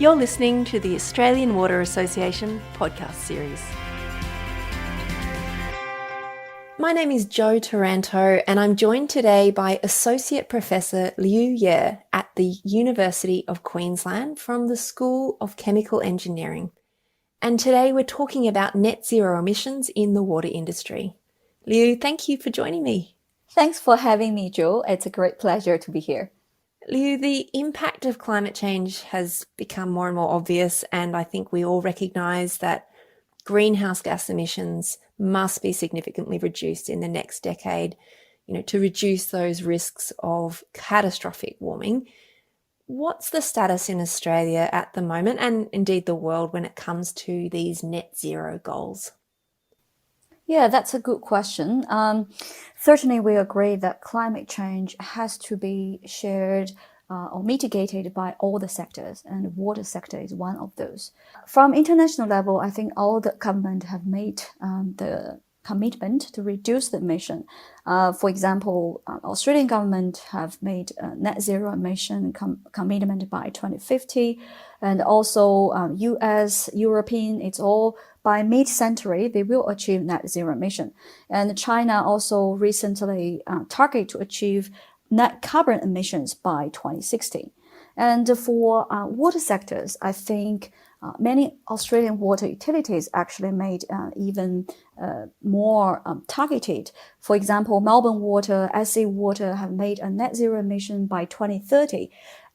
You're listening to the Australian Water Association podcast series. My name is Jo Taranto and I'm joined today by Associate Professor Liu Ye at the University of Queensland from the School of Chemical Engineering. And today we're talking about net zero emissions in the water industry. Liu, thank you for joining me. Thanks for having me, Jo. It's a great pleasure to be here. Liu, the impact of climate change has become more and more obvious, and I think we all recognise that greenhouse gas emissions must be significantly reduced in the next decade, to reduce those risks of catastrophic warming. What's the status in Australia at the moment, and indeed the world, when it comes to these net zero goals? Yeah, that's a good question. Certainly, we agree that climate change has to be shared or mitigated by all the sectors, and the water sector is one of those. From international level, I think all the government have made the commitment to reduce the emission. For example, Australian government have made a net zero emission commitment by 2050, and also US, European, it's all by mid-century, they will achieve net zero emission. And China also recently target to achieve net carbon emissions by 2060. And for water sectors, I think many Australian water utilities actually made even more targeted. For example, Melbourne Water, SA Water have made a net zero emission by 2030.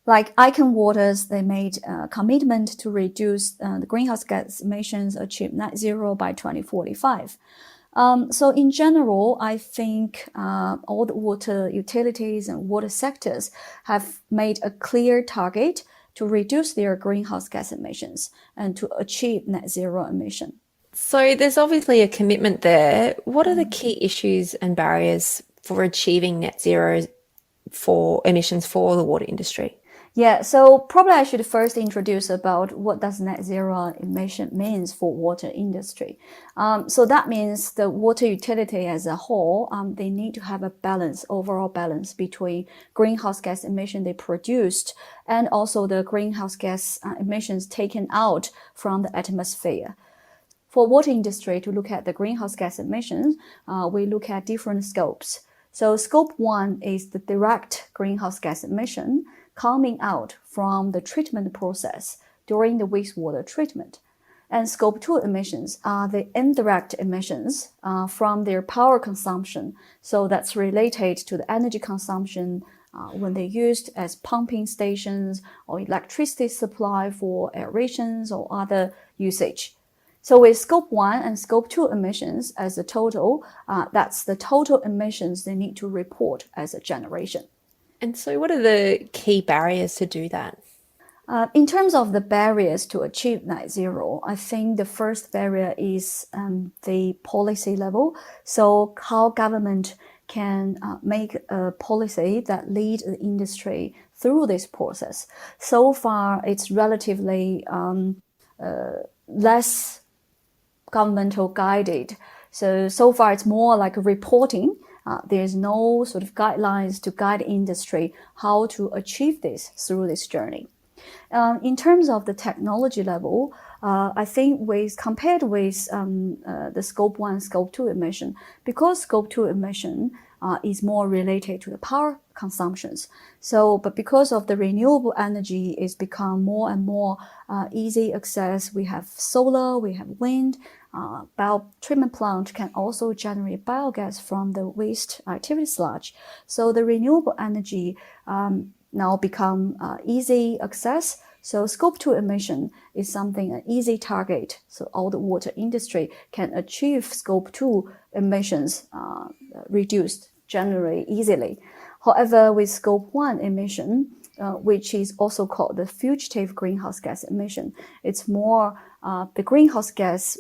Like Icon Waters, they made a commitment to reduce the greenhouse gas emissions, achieve net zero by 2045. So in general, I think all the water utilities and water sectors have made a clear target to reduce their greenhouse gas emissions and to achieve net zero emission. So there's obviously a commitment there. What are the key issues and barriers for achieving net zero for emissions for the water industry? Yeah, so probably I should first introduce about what does net zero emission means for water industry. So that means the water utility as a whole, they need to have a balance, overall balance between greenhouse gas emission they produced and also the greenhouse gas emissions taken out from the atmosphere. For water industry to look at the greenhouse gas emissions, we look at different scopes. So scope 1 is the direct greenhouse gas emission coming out from the treatment process during the wastewater treatment. And scope 2 emissions are the indirect emissions from their power consumption. So that's related to the energy consumption when they're used as pumping stations or electricity supply for aerations or other usage. So with scope 1 and scope 2 emissions as a total, that's the total emissions they need to report as a generation. And so what are the key barriers to do that? In terms of the barriers to achieve net zero, I think the first barrier is the policy level. So how government can make a policy that lead the industry through this process. So far, it's relatively less governmental guided. So far, it's more like reporting. There's no sort of guidelines to guide industry how to achieve this through this journey. In terms of the technology level, I think compared with the scope 1, scope 2 emission, because scope 2 emission is more related to the power consumptions. But because of the renewable energy is become more and more easy access, we have solar, we have wind, bio-treatment plant can also generate biogas from the waste activity sludge. So the renewable energy now become easy access. So scope 2 emission is something, an easy target. So all the water industry can achieve scope 2 emissions reduced generally easily. However, with scope 1 emission, which is also called the fugitive greenhouse gas emission, it's more the greenhouse gas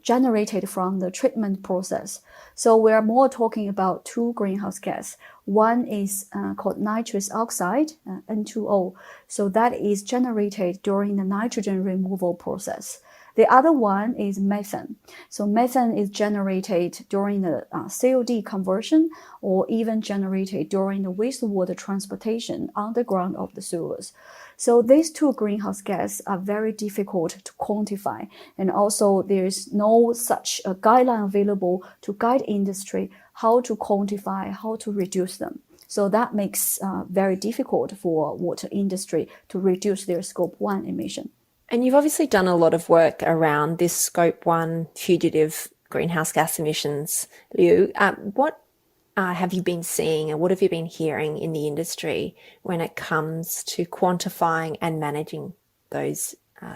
generated from the treatment process. So we're more talking about two greenhouse gas. One is called nitrous oxide, N2O. So that is generated during the nitrogen removal process. The other one is methane. So methane is generated during the COD conversion or even generated during the wastewater transportation underground of the sewers. So these two greenhouse gases are very difficult to quantify. And also there's no such a guideline available to guide industry how to quantify, how to reduce them. So that makes very difficult for water industry to reduce their scope 1 emission. And you've obviously done a lot of work around this scope 1 fugitive greenhouse gas emissions, Liu. What have you been seeing and what have you been hearing in the industry when it comes to quantifying and managing those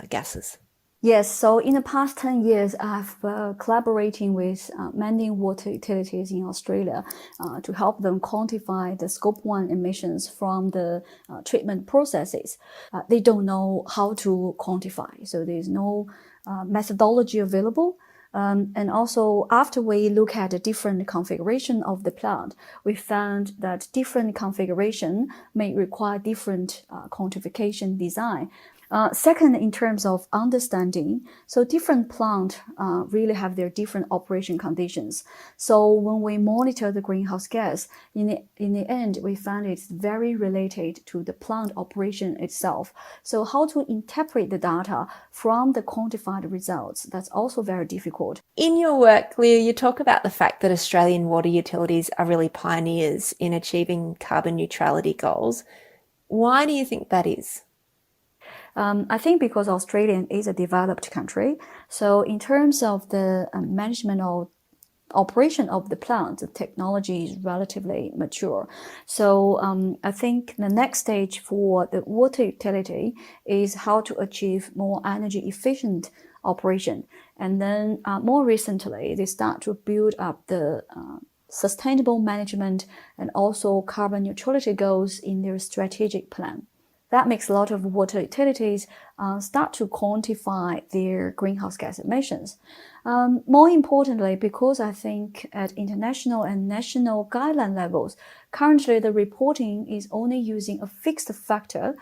gases? Yes, so in the past 10 years, I've collaborating with many water utilities in Australia to help them quantify the scope 1 emissions from the treatment processes. They don't know how to quantify, so there's no methodology available. And also, after we look at the different configuration of the plant, we found that different configuration may require different quantification design. Second, in terms of understanding, so different plants really have their different operation conditions. So when we monitor the greenhouse gas, in the end, we found it's very related to the plant operation itself. So how to interpret the data from the quantified results, that's also very difficult. In your work, Liu, you talk about the fact that Australian water utilities are really pioneers in achieving carbon neutrality goals. Why do you think that is? I think because Australia is a developed country, so in terms of the management or operation of the plant, the technology is relatively mature. So I think the next stage for the water utility is how to achieve more energy efficient operation. And then more recently, they start to build up the sustainable management and also carbon neutrality goals in their strategic plan. That makes a lot of water utilities start to quantify their greenhouse gas emissions. More importantly, because I think at international and national guideline levels, currently the reporting is only using a fixed factor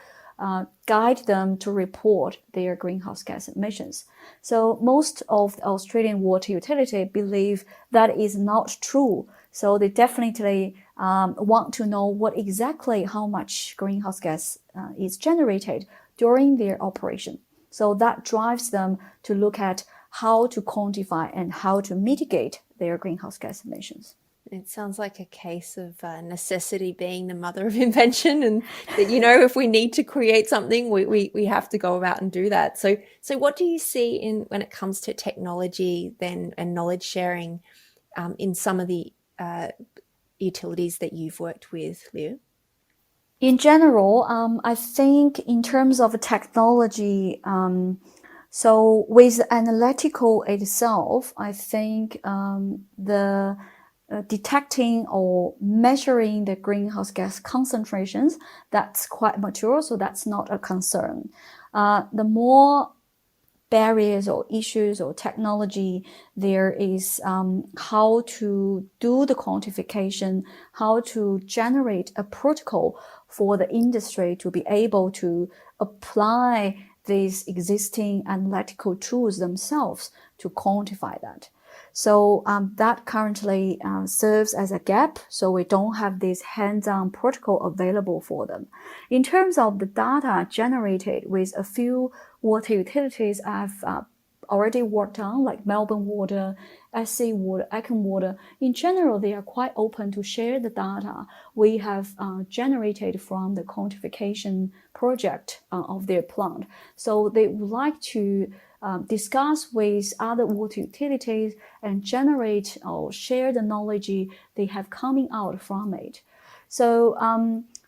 guide them to report their greenhouse gas emissions. So most of the Australian water utility believe that is not true. So they definitely want to know what exactly how much greenhouse gas is generated during their operation. So that drives them to look at how to quantify and how to mitigate their greenhouse gas emissions. It sounds like a case of necessity being the mother of invention, and that, you know, if we need to create something, we have to go about and do that. So what do you see in when it comes to technology then and knowledge sharing in some of the utilities that you've worked with, Liu? In general, I think in terms of technology, so with analytical itself, I think the detecting or measuring the greenhouse gas concentrations, that's quite mature, so that's not a concern. The more barriers or issues or technology there is how to do the quantification, how to generate a protocol for the industry to be able to apply these existing analytical tools themselves to quantify that. So that currently serves as a gap, so we don't have this hands-on protocol available for them. In terms of the data generated with a few water utilities I've already worked on, like Melbourne Water, SC Water, Icon Water, in general, they are quite open to share the data we have generated from the quantification project of their plant. So they would like to discuss with other water utilities and generate or share the knowledge they have coming out from it. So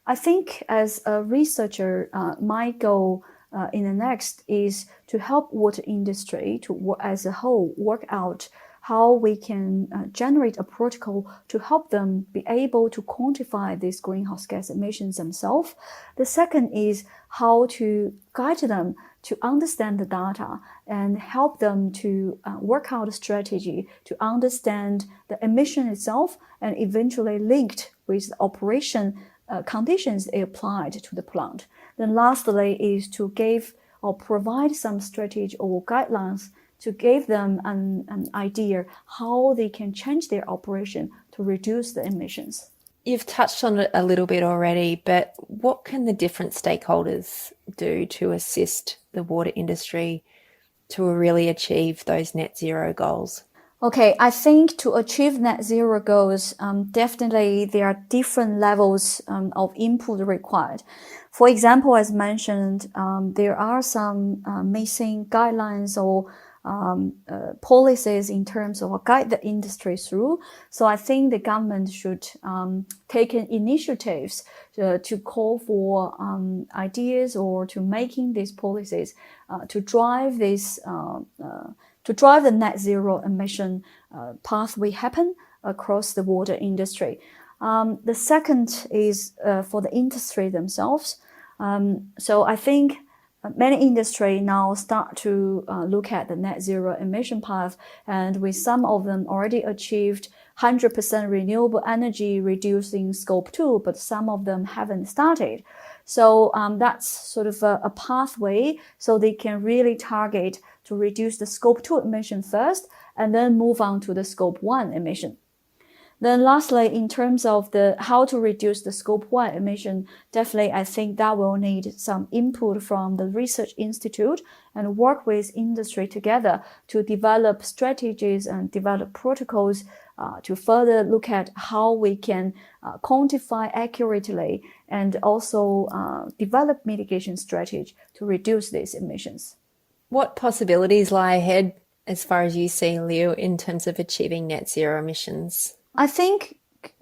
I think as a researcher, my goal in the next is to help water industry to as a whole work out how we can generate a protocol to help them be able to quantify these greenhouse gas emissions themselves. The second is how to guide them to understand the data and help them to work out a strategy to understand the emission itself and eventually linked with the operation conditions they applied to the plant. Then lastly is to give or provide some strategy or guidelines to give them an idea how they can change their operation to reduce the emissions. You've touched on it a little bit already, but what can the different stakeholders do to assist the water industry to really achieve those net zero goals? Okay, I think to achieve net zero goals, definitely there are different levels of input required. For example, as mentioned, there are some missing guidelines or policies in terms of guide the industry through. So I think the government should take initiatives to call for ideas or to making these policies to drive this to drive the net zero emission pathway happen across the water industry. The second is for the industry themselves. So I think many industry now start to look at the net zero emission path, and with some of them already achieved 100% renewable energy reducing scope 2, but some of them haven't started. So that's sort of a pathway so they can really target to reduce the scope 2 emission first and then move on to the scope 1 emission. Then lastly, in terms of the how to reduce the scope 1 emission, definitely I think that will need some input from the research institute and work with industry together to develop strategies and develop protocols to further look at how we can quantify accurately and also develop mitigation strategy to reduce these emissions. What possibilities lie ahead as far as you see, Liu, in terms of achieving net zero emissions? I think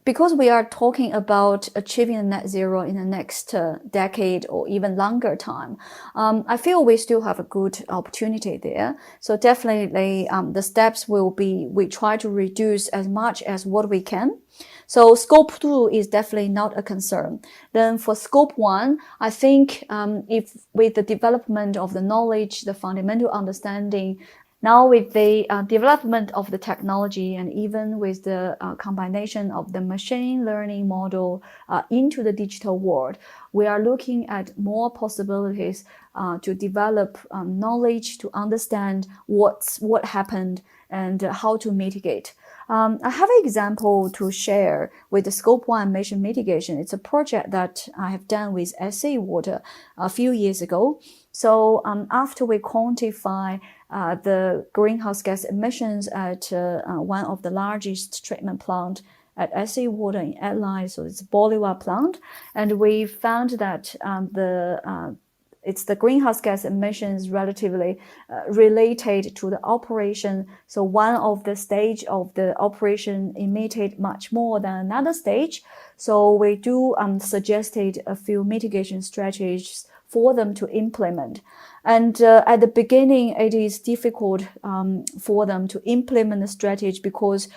because we are talking about achieving a net zero in the next decade or even longer time, I feel we still have a good opportunity there. So definitely the steps will be we try to reduce as much as what we can. So scope 2 is definitely not a concern. Then for scope 1, I think if with the development of the knowledge, the fundamental understanding, now with the development of the technology and even with the combination of the machine learning model into the digital world, we are looking at more possibilities to develop knowledge to understand what happened and how to mitigate. I have an example to share with the Scope 1 emission mitigation. It's a project that I have done with SA Water a few years ago. So after we quantify the greenhouse gas emissions at one of the largest treatment plant at SA Water in Adelaide, so it's a Bolivar plant, and we found that it's the greenhouse gas emissions relatively related to the operation. So one of the stage of the operation emitted much more than another stage. So we do suggested a few mitigation strategies for them to implement. And at the beginning, it is difficult for them to implement the strategy because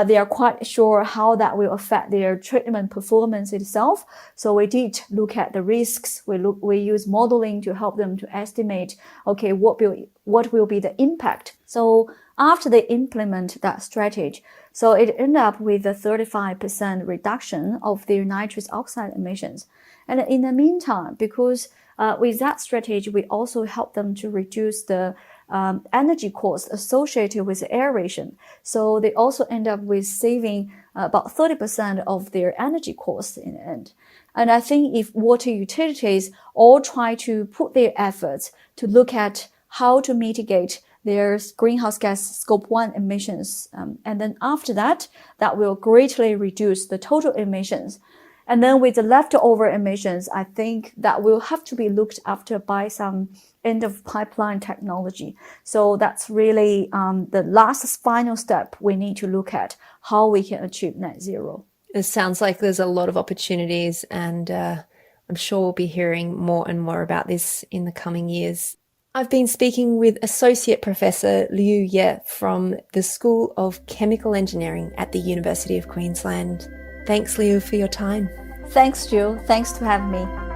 they are quite sure how that will affect their treatment performance itself. So we did look at the risks. We use modeling to help them to estimate, okay, what will be the impact. So after they implement that strategy, so it ended up with a 35% reduction of their nitrous oxide emissions. And in the meantime, because with that strategy, we also help them to reduce the energy costs associated with aeration. So they also end up with saving about 30% of their energy costs in the end. And I think if water utilities all try to put their efforts to look at how to mitigate their greenhouse gas scope 1 emissions, and then after that, that will greatly reduce the total emissions. And then with the leftover emissions, I think that will have to be looked after by some end of pipeline technology. So that's really the last final step we need to look at how we can achieve net zero. It sounds like there's a lot of opportunities, and I'm sure we'll be hearing more and more about this in the coming years. I've been speaking with Associate Professor Liu Ye from the School of Chemical Engineering at the University of Queensland. Thanks, Liu, for your time. Thanks, Jill. Thanks for having me.